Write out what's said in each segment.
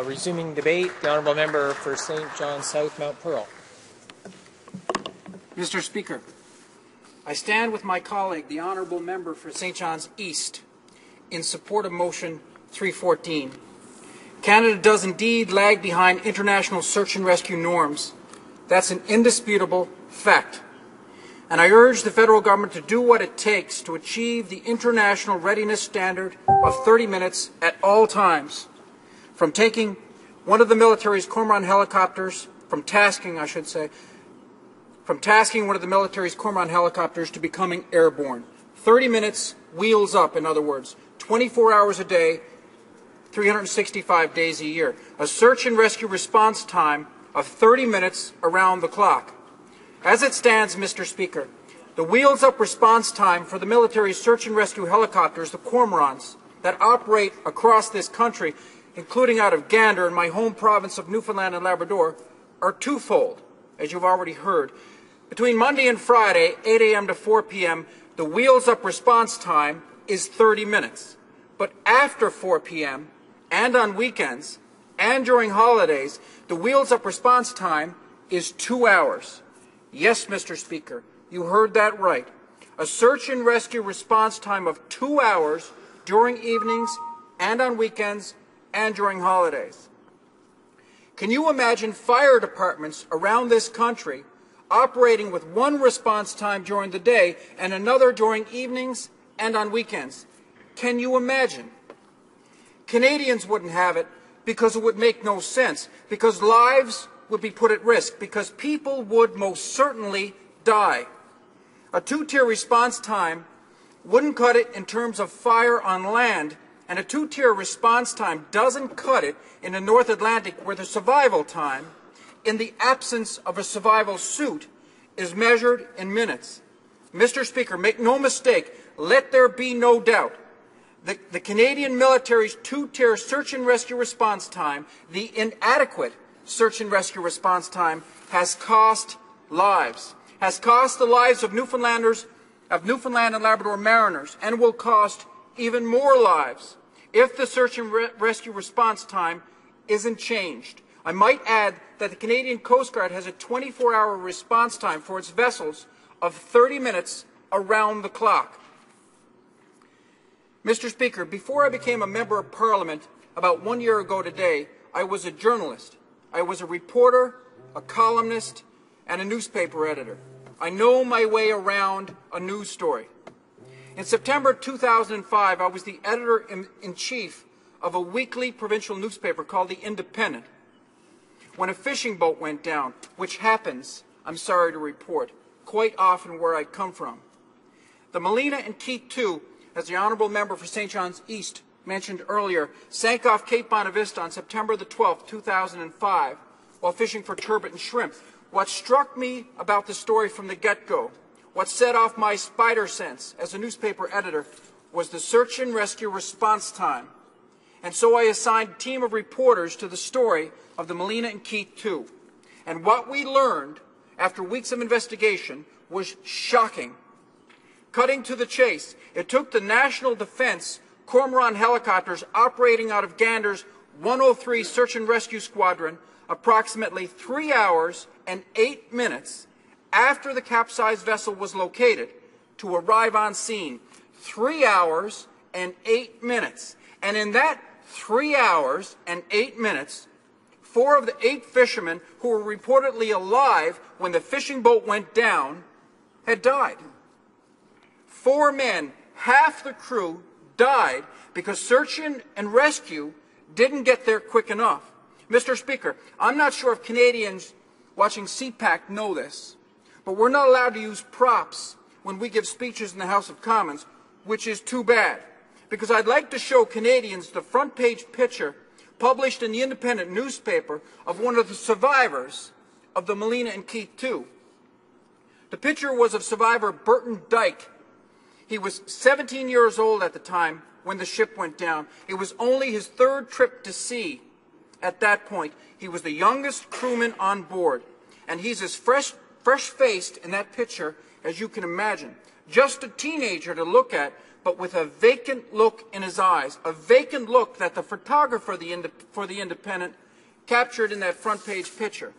Resuming debate, the Honourable Member for St. John South Mount Pearl. Mr. Speaker, I stand with my colleague, the Honourable Member for St. John's East, in support of Motion 314. Canada does indeed lag behind international search and rescue norms. That's an indisputable fact. And I urge the federal government to do what it takes to achieve the international readiness standard of 30 minutes at all times. From taking one of the military's Cormorant helicopters, from tasking one of the military's Cormorant helicopters to becoming airborne. 30 minutes, wheels up, in other words, 24 hours a day, 365 days a year. A search and rescue response time of 30 minutes around the clock. As it stands, Mr. Speaker, the wheels up response time for the military's search and rescue helicopters, the Cormorants, that operate across this country, including out of Gander in my home province of Newfoundland and Labrador, are twofold, as you've already heard. Between Monday and Friday, 8 a.m. to 4 p.m., the wheels-up response time is 30 minutes. But after 4 p.m., and on weekends, and during holidays, the wheels-up response time is 2 hours. Yes, Mr. Speaker, you heard that right. A search and rescue response time of 2 hours during evenings and on weekends and during holidays. Can you imagine fire departments around this country operating with one response time during the day and another during evenings and on weekends? Can you imagine? Canadians wouldn't have it because it would make no sense, because lives would be put at risk, because people would most certainly die. A two-tier response time wouldn't cut it in terms of fire on land, and a two-tier response time doesn't cut it in the North Atlantic, where the survival time, in the absence of a survival suit, is measured in minutes. Mr. Speaker, make no mistake, let there be no doubt. The Canadian military's two-tier search and rescue response time, the inadequate search and rescue response time, has cost lives, has cost the lives of Newfoundlanders, of Newfoundland and Labrador mariners, and will cost even more lives if the search and rescue response time isn't changed. I might add that the Canadian Coast Guard has a 24-hour response time for its vessels of 30 minutes around the clock. Mr. Speaker, before I became a member of Parliament about 1 year ago today, I was a journalist. I was a reporter, a columnist, and a newspaper editor. I know my way around a news story. In September 2005, I was the editor-in-chief of a weekly provincial newspaper called The Independent, when a fishing boat went down, which happens, I'm sorry to report, quite often where I come from. The Melina and Keith II, as the Honourable Member for St. John's East mentioned earlier, sank off Cape Bonavista on September the 12th, 2005, while fishing for turbot and shrimp. What struck me about the story from the get-go, what set off my spider sense as a newspaper editor, was the search and rescue response time. And so I assigned a team of reporters to the story of the Melina and Keith II. And what we learned after weeks of investigation was shocking. Cutting to the chase, it took the National Defence Cormorant helicopters operating out of Gander's 103 Search and Rescue Squadron approximately 3 hours and 8 minutes after the capsized vessel was located to arrive on scene. 3 hours and 8 minutes. And in that 3 hours and 8 minutes, 4 of the 8 fishermen who were reportedly alive when the fishing boat went down had died. 4 men, half the crew, died because search and rescue didn't get there quick enough. Mr. Speaker, I'm not sure if Canadians watching CPAC know this, but we're not allowed to use props when we give speeches in the House of Commons, which is too bad, because I'd like to show Canadians the front page picture published in the Independent newspaper of one of the survivors of the Melina and Keith II. The picture was of survivor Burton Dyke. He was 17 years old at the time when the ship went down. It was only his 3rd trip to sea at that point. He was the youngest crewman on board, and he's as fresh-faced in that picture as you can imagine. Just a teenager to look at, but with a vacant look in his eyes, a vacant look that the photographer for the Independent captured in that front page picture.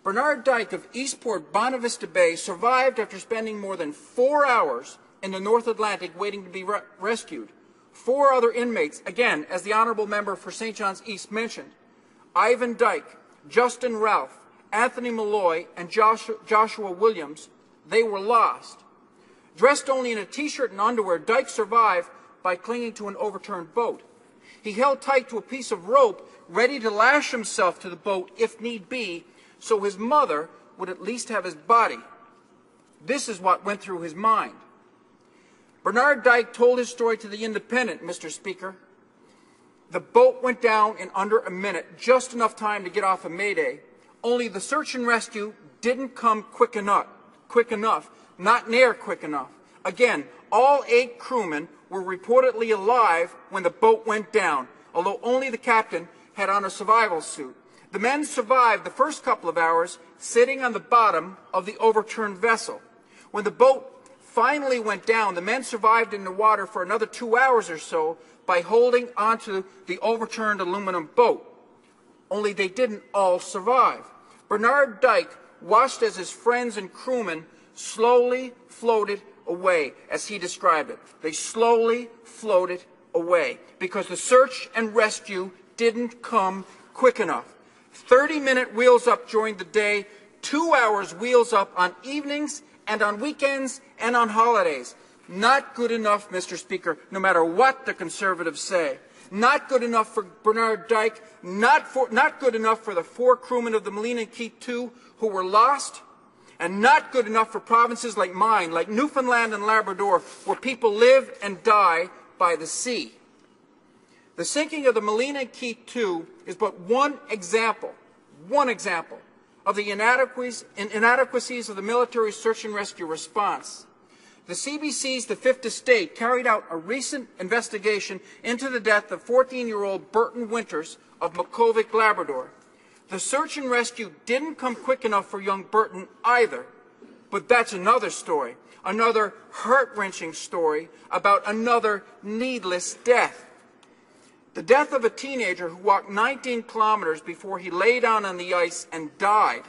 Bernard Dyke of Eastport, Bonavista Bay, survived after spending more than 4 hours in the North Atlantic waiting to be rescued. 4 other inmates, again, as the Honourable Member for St. John's East mentioned, Ivan Dyke, Justin Ralph, Anthony Malloy, and Joshua Williams, they were lost. Dressed only in a T-shirt and underwear, Dyke survived by clinging to an overturned boat. He held tight to a piece of rope, ready to lash himself to the boat if need be, so his mother would at least have his body. This is what went through his mind. Bernard Dyke told his story to the Independent, Mr. Speaker. The boat went down in under a minute, just enough time to get off of Mayday, only the search and rescue didn't come quick enough, not near quick enough. Again, all 8 crewmen were reportedly alive when the boat went down, although only the captain had on a survival suit. The men survived the first couple of hours sitting on the bottom of the overturned vessel. When the boat finally went down, the men survived in the water for another 2 hours or so by holding onto the overturned aluminum boat. Only they didn't all survive. Bernard Dyke watched as his friends and crewmen slowly floated away, as he described it. They slowly floated away because the search and rescue didn't come quick enough. 30-minute wheels up during the day, 2 hours wheels up on evenings and on weekends and on holidays. Not good enough, Mr. Speaker, no matter what the Conservatives say. Not good enough for Bernard Dyke, not good enough for the 4 crewmen of the Melina and Keith II who were lost, and not good enough for provinces like mine, like Newfoundland and Labrador, where people live and die by the sea. The sinking of the Melina and Keith II is but one example of the inadequacies of the military search and rescue response. The CBC's The Fifth Estate carried out a recent investigation into the death of 14-year-old Burton Winters of Makkovik, Labrador. The search and rescue didn't come quick enough for young Burton either, but that's another story, another heart-wrenching story about another needless death. The death of a teenager who walked 19 kilometers before he lay down on the ice and died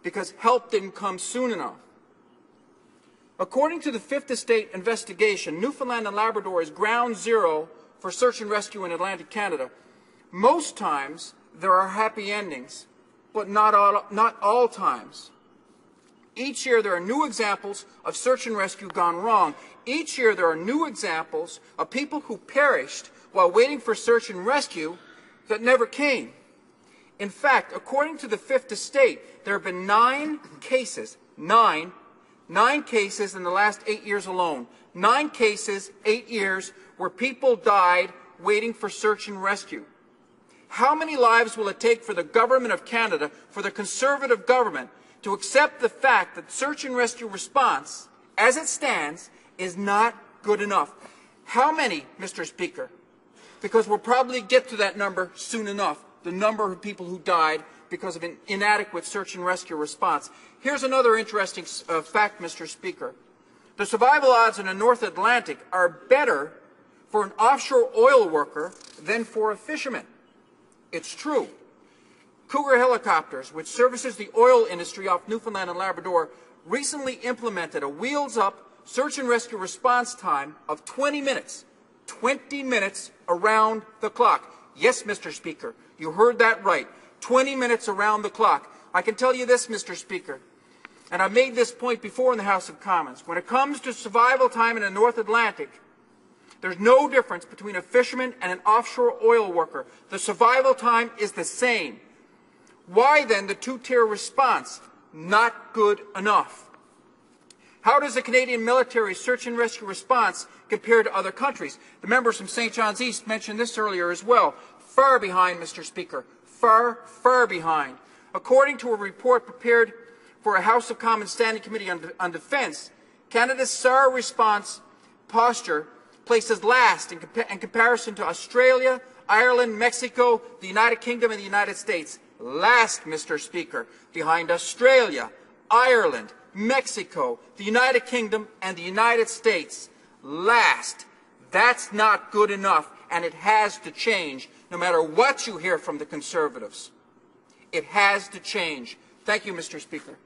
because help didn't come soon enough. According to the Fifth Estate investigation, Newfoundland and Labrador is ground zero for search and rescue in Atlantic Canada. Most times there are happy endings, but not all times. Each year there are new examples of search and rescue gone wrong. Each year there are new examples of people who perished while waiting for search and rescue that never came. In fact, according to the Fifth Estate, there have been 9 cases in the last 8 years alone. 9 cases, 8 years, where people died waiting for search and rescue. How many lives will it take for the Government of Canada, for the Conservative government, to accept the fact that search and rescue response, as it stands, is not good enough? How many, Mr. Speaker? Because we'll probably get to that number soon enough, the number of people who died because of an inadequate search and rescue response. Here's another interesting fact, Mr. Speaker. The survival odds in the North Atlantic are better for an offshore oil worker than for a fisherman. It's true. Cougar Helicopters, which services the oil industry off Newfoundland and Labrador, recently implemented a wheels-up search and rescue response time of 20 minutes. 20 minutes around the clock. Yes, Mr. Speaker, you heard that right. 20 minutes around the clock. I can tell you this, Mr. Speaker, and I've made this point before in the House of Commons. When it comes to survival time in the North Atlantic, there's no difference between a fisherman and an offshore oil worker. The survival time is the same. Why then the 2-tier response? Not good enough. How does the Canadian military search and rescue response compare to other countries? The members from St. John's East mentioned this earlier as well. Far behind, Mr. Speaker. Far, far behind. According to a report prepared for a House of Commons Standing Committee on Defence, Canada's SAR response posture places last in comparison to Australia, Ireland, Mexico, the United Kingdom, and the United States. Last, Mr. Speaker, behind Australia, Ireland, Mexico, the United Kingdom, and the United States. last. That's not good enough, and it has to change, no matter what you hear from the Conservatives. It has to change. Thank you, Mr. Speaker.